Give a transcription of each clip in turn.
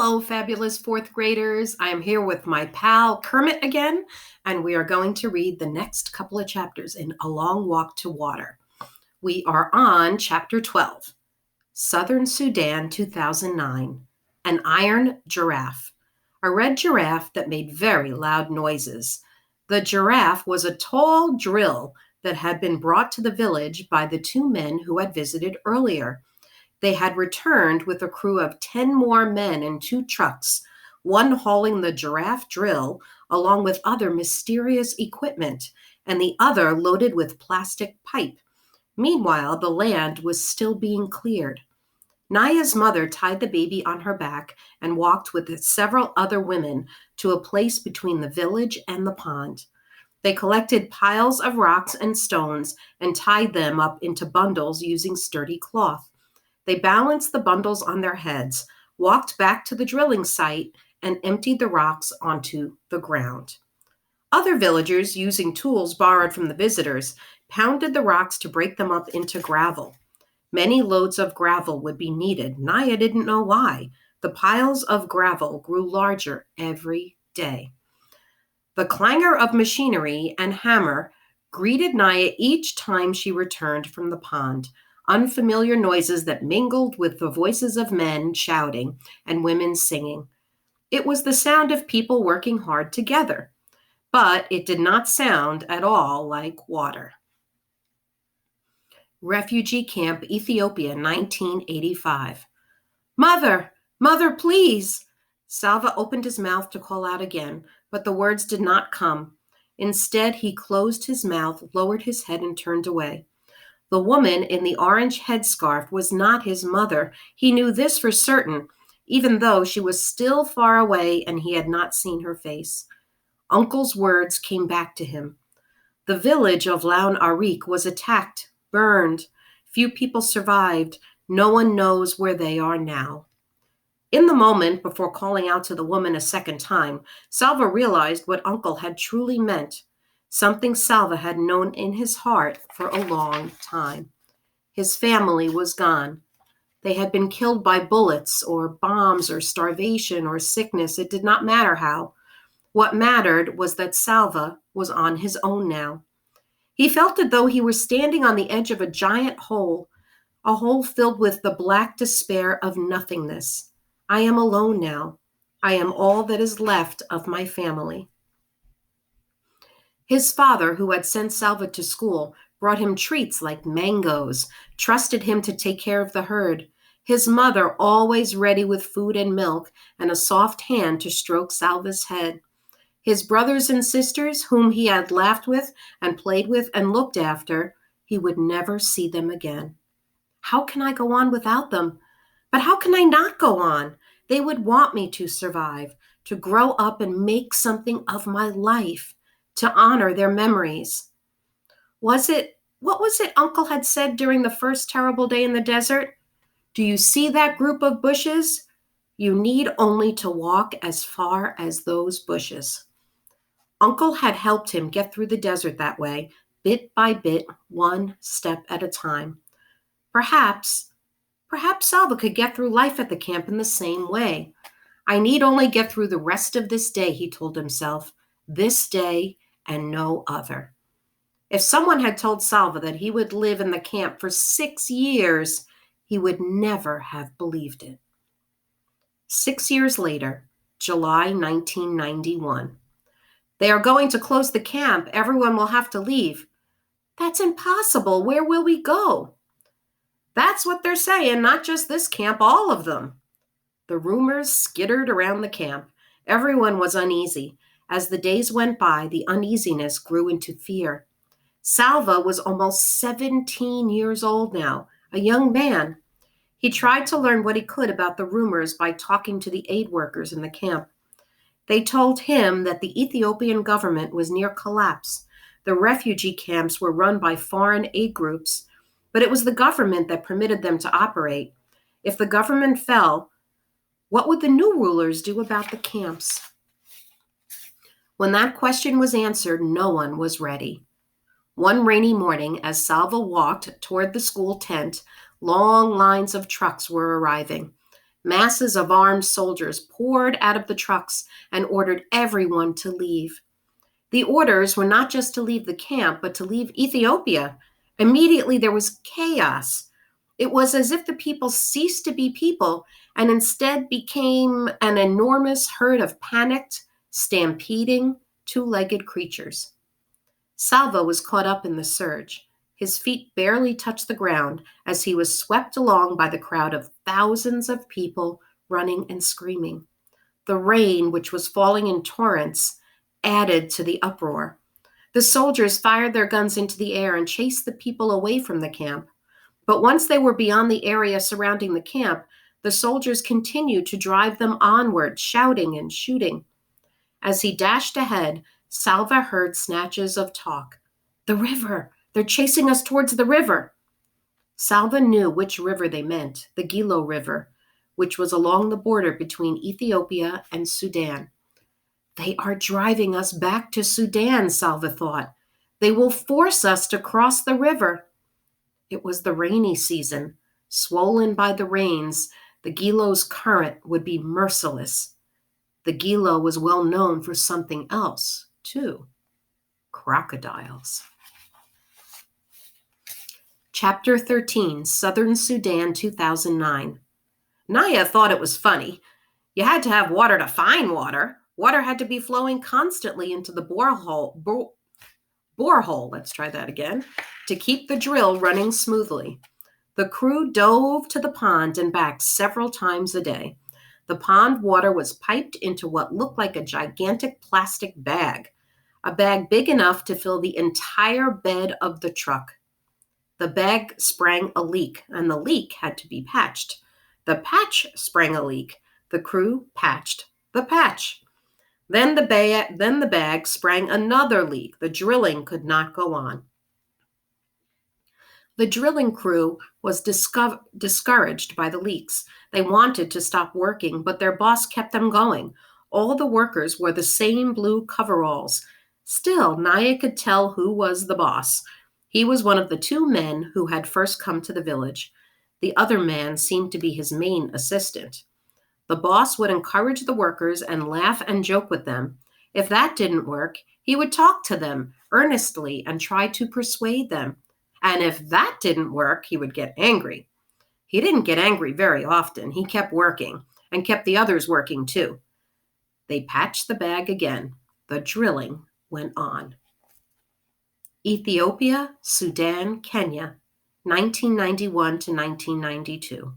Hello, fabulous fourth graders. I am here with my pal Kermit again, and we are going to read the next couple of chapters in A Long Walk to Water. We are on chapter 12, Southern Sudan 2009, An Iron Giraffe, a red giraffe that made very loud noises. The giraffe was a tall drill that had been brought to the village by the two men who had visited earlier. They had returned with a crew of 10 more men in 2 trucks, one hauling the giraffe drill along with other mysterious equipment, and the other loaded with plastic pipe. Meanwhile, the land was still being cleared. Naya's mother tied the baby on her back and walked with several other women to a place between the village and the pond. They collected piles of rocks and stones and tied them up into bundles using sturdy cloth. They balanced the bundles on their heads, walked back to the drilling site, and emptied the rocks onto the ground. Other villagers, using tools borrowed from the visitors, pounded the rocks to break them up into gravel. Many loads of gravel would be needed. Naya didn't know why. The piles of gravel grew larger every day. The clangor of machinery and hammer greeted Naya each time she returned from the pond. Unfamiliar noises that mingled with the voices of men shouting and women singing. It was the sound of people working hard together, but it did not sound at all like water. Refugee Camp, Ethiopia, 1985. Mother, mother, please. Salva opened his mouth to call out again, but the words did not come. Instead, he closed his mouth, lowered his head, and turned away. The woman in the orange headscarf was not his mother. He knew this for certain, even though she was still far away and he had not seen her face. Uncle's words came back to him. The village of Laun Arik was attacked, burned. Few people survived. No one knows where they are now. In the moment before calling out to the woman a second time, Salva realized what Uncle had truly meant. Something Salva had known in his heart for a long time. His family was gone. They had been killed by bullets or bombs or starvation or sickness. It did not matter how. What mattered was that Salva was on his own now. He felt as though he were standing on the edge of a giant hole, a hole filled with the black despair of nothingness. I am alone now. I am all that is left of my family. His father, who had sent Salva to school, brought him treats like mangoes, trusted him to take care of the herd. His mother, always ready with food and milk, and a soft hand to stroke Salva's head. His brothers and sisters, whom he had laughed with and played with and looked after, he would never see them again. How can I go on without them? But how can I not go on? They would want me to survive, to grow up and make something of my life, to honor their memories. What was it Uncle had said during the first terrible day in the desert? Do you see that group of bushes? You need only to walk as far as those bushes. Uncle had helped him get through the desert that way, bit by bit, one step at a time. Perhaps Salva could get through life at the camp in the same way. I need only get through the rest of this day, he told himself. This day and no other. If someone had told Salva that he would live in the camp for 6 years, he would never have believed it. 6 years later, July 1991. They are going to close the camp. Everyone will have to leave. That's impossible. Where will we go? That's what they're saying, not just this camp, all of them. The rumors skittered around the camp. Everyone was uneasy. As the days went by, the uneasiness grew into fear. Salva was almost 17 years old now, a young man. He tried to learn what he could about the rumors by talking to the aid workers in the camp. They told him that the Ethiopian government was near collapse. The refugee camps were run by foreign aid groups, but it was the government that permitted them to operate. If the government fell, what would the new rulers do about the camps? When that question was answered, no one was ready. One rainy morning, as Salva walked toward the school tent, long lines of trucks were arriving. Masses of armed soldiers poured out of the trucks and ordered everyone to leave. The orders were not just to leave the camp, but to leave Ethiopia. Immediately there was chaos. It was as if the people ceased to be people and instead became an enormous herd of panicked, stampeding, two-legged creatures. Salvo was caught up in the surge. His feet barely touched the ground as he was swept along by the crowd of thousands of people running and screaming. The rain, which was falling in torrents, added to the uproar. The soldiers fired their guns into the air and chased the people away from the camp. But once they were beyond the area surrounding the camp, the soldiers continued to drive them onward, shouting and shooting. As he dashed ahead, Salva heard snatches of talk. The river! They're chasing us towards the river! Salva knew which river they meant, the Gilo River, which was along the border between Ethiopia and Sudan. They are driving us back to Sudan, Salva thought. They will force us to cross the river. It was the rainy season. Swollen by the rains, the Gilo's current would be merciless. The Gilo was well known for something else, too. Crocodiles. Chapter 13, Southern Sudan, 2009. Naya thought it was funny. You had to have water to find water. Water had to be flowing constantly into the borehole, let's try that again, to keep the drill running smoothly. The crew dove to the pond and back several times a day. The pond water was piped into what looked like a gigantic plastic bag, a bag big enough to fill the entire bed of the truck. The bag sprang a leak, and the leak had to be patched. The patch sprang a leak. The crew patched the patch. Then the bag sprang another leak. The drilling could not go on. The drilling crew was discouraged by the leaks. They wanted to stop working, but their boss kept them going. All the workers wore the same blue coveralls. Still, Naya could tell who was the boss. He was one of the two men who had first come to the village. The other man seemed to be his main assistant. The boss would encourage the workers and laugh and joke with them. If that didn't work, he would talk to them earnestly and try to persuade them. And if that didn't work, he would get angry. He didn't get angry very often. He kept working and kept the others working too. They patched the bag again. The drilling went on. Ethiopia, Sudan, Kenya, 1991 to 1992.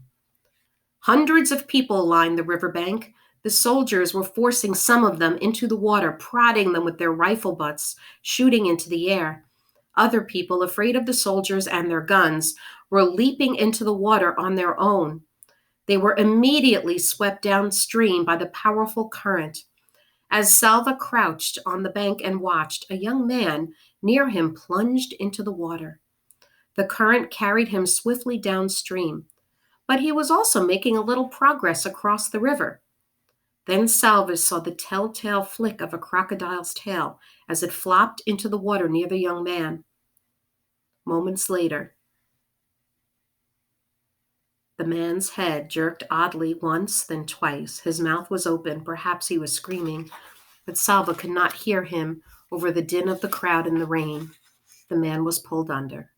Hundreds of people lined the riverbank. The soldiers were forcing some of them into the water, prodding them with their rifle butts, shooting into the air. Other people, afraid of the soldiers and their guns, were leaping into the water on their own. They were immediately swept downstream by the powerful current. As Salva crouched on the bank and watched, a young man near him plunged into the water. The current carried him swiftly downstream, but he was also making a little progress across the river. Then Salva saw the telltale flick of a crocodile's tail as it flopped into the water near the young man. Moments later, the man's head jerked oddly once, then twice. His mouth was open. Perhaps he was screaming, but Salva could not hear him over the din of the crowd and the rain. The man was pulled under.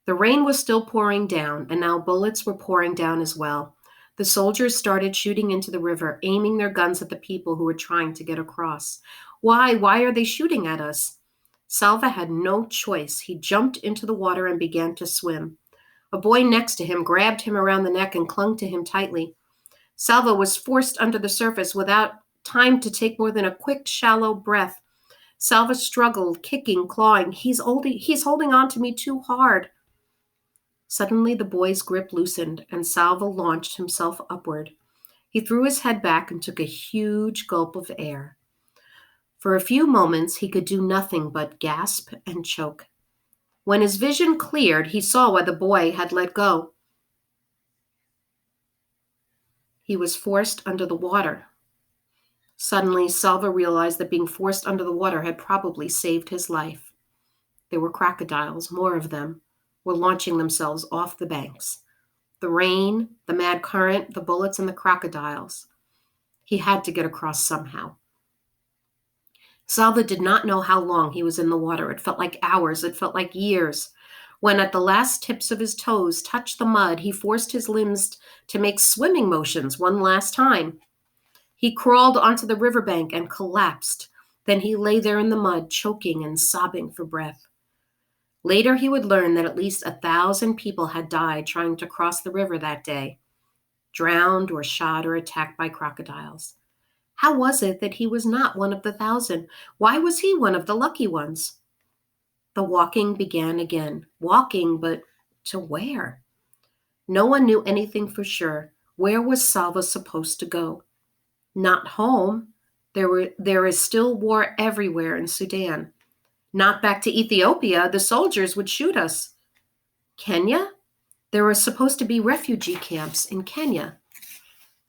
The rain was still pouring down, and now bullets were pouring down as well. The soldiers started shooting into the river, aiming their guns at the people who were trying to get across. Why are they shooting at us? Salva had no choice. He jumped into the water and began to swim. A boy next to him grabbed him around the neck and clung to him tightly. Salva was forced under the surface without time to take more than a quick, shallow breath. Salva struggled, kicking, clawing. He's holding on to me too hard. Suddenly, the boy's grip loosened, and Salva launched himself upward. He threw his head back and took a huge gulp of air. For a few moments, he could do nothing but gasp and choke. When his vision cleared, he saw why the boy had let go. He was forced under the water. Suddenly, Salva realized that being forced under the water had probably saved his life. There were crocodiles, more of them, were launching themselves off the banks. The rain, the mad current, the bullets, and the crocodiles. He had to get across somehow. Salva did not know how long he was in the water. It felt like hours. It felt like years. When at the last tips of his toes touched the mud, he forced his limbs to make swimming motions one last time. He crawled onto the riverbank and collapsed. Then he lay there in the mud, choking and sobbing for breath. Later, he would learn that at least 1,000 people had died trying to cross the river that day, drowned or shot or attacked by crocodiles. How was it that he was not one of the 1,000? Why was he one of the lucky ones? The walking began again. Walking, but to where? No one knew anything for sure. Where was Salva supposed to go? Not home. There is still war everywhere in Sudan. Not back to Ethiopia. The soldiers would shoot us. Kenya? There were supposed to be refugee camps in Kenya.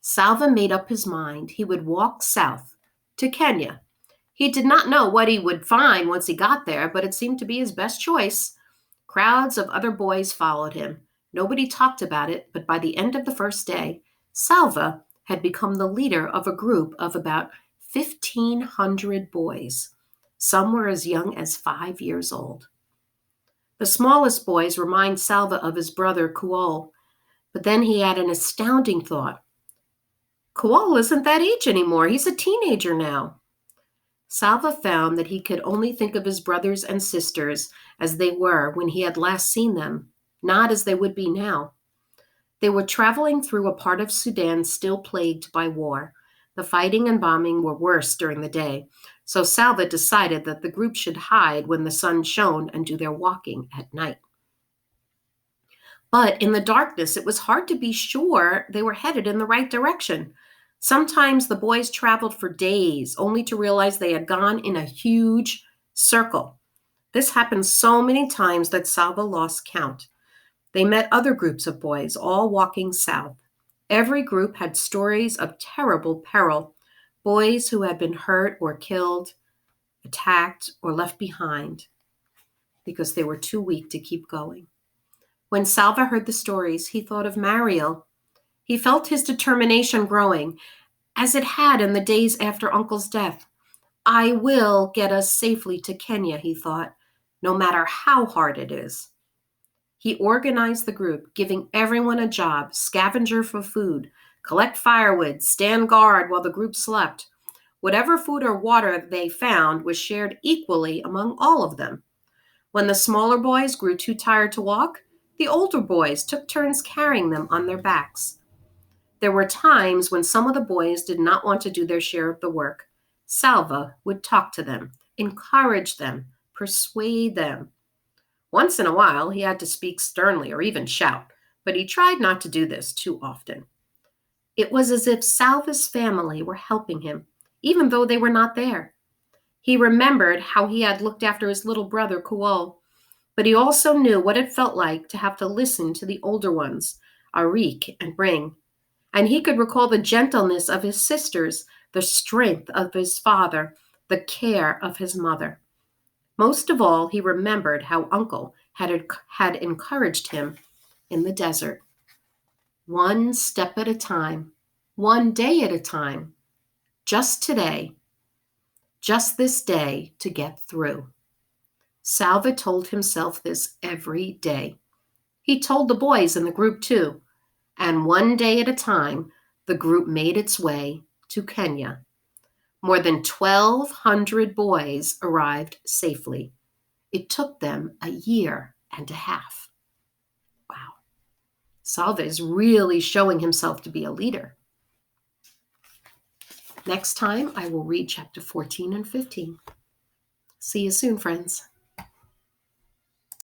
Salva made up his mind he would walk south to Kenya. He did not know what he would find once he got there, but it seemed to be his best choice. Crowds of other boys followed him. Nobody talked about it, but by the end of the first day, Salva had become the leader of a group of about 1,500 boys. Some were as young as 5 years old. The smallest boys remind Salva of his brother Kuol, but then he had an astounding thought. Kuol isn't that age anymore. He's a teenager now. Salva found that he could only think of his brothers and sisters as they were when he had last seen them, not as they would be now. They were traveling through a part of Sudan still plagued by war. The fighting and bombing were worse during the day, so Salva decided that the group should hide when the sun shone and do their walking at night. But in the darkness, it was hard to be sure they were headed in the right direction. Sometimes the boys traveled for days, only to realize they had gone in a huge circle. This happened so many times that Salva lost count. They met other groups of boys, all walking south. Every group had stories of terrible peril, boys who had been hurt or killed, attacked, or left behind because they were too weak to keep going. When Salva heard the stories, he thought of Mariel. He felt his determination growing, as it had in the days after Uncle's death. I will get us safely to Kenya, he thought, no matter how hard it is. He organized the group, giving everyone a job, scavenger for food, collect firewood, stand guard while the group slept. Whatever food or water they found was shared equally among all of them. When the smaller boys grew too tired to walk, the older boys took turns carrying them on their backs. There were times when some of the boys did not want to do their share of the work. Salva would talk to them, encourage them, persuade them. Once in a while, he had to speak sternly or even shout, but he tried not to do this too often. It was as if Salva's family were helping him, even though they were not there. He remembered how he had looked after his little brother, Kuol, but he also knew what it felt like to have to listen to the older ones, Arik and Ring. And he could recall the gentleness of his sisters, the strength of his father, the care of his mother. Most of all, he remembered how Uncle had encouraged him in the desert. One step at a time, one day at a time, just today, just this day to get through. Salva told himself this every day. He told the boys in the group too, and one day at a time, the group made its way to Kenya. More than 1,200 boys arrived safely. It took them a year and a half. Wow. Salva is really showing himself to be a leader. Next time, I will read chapter 14 and 15. See you soon, friends.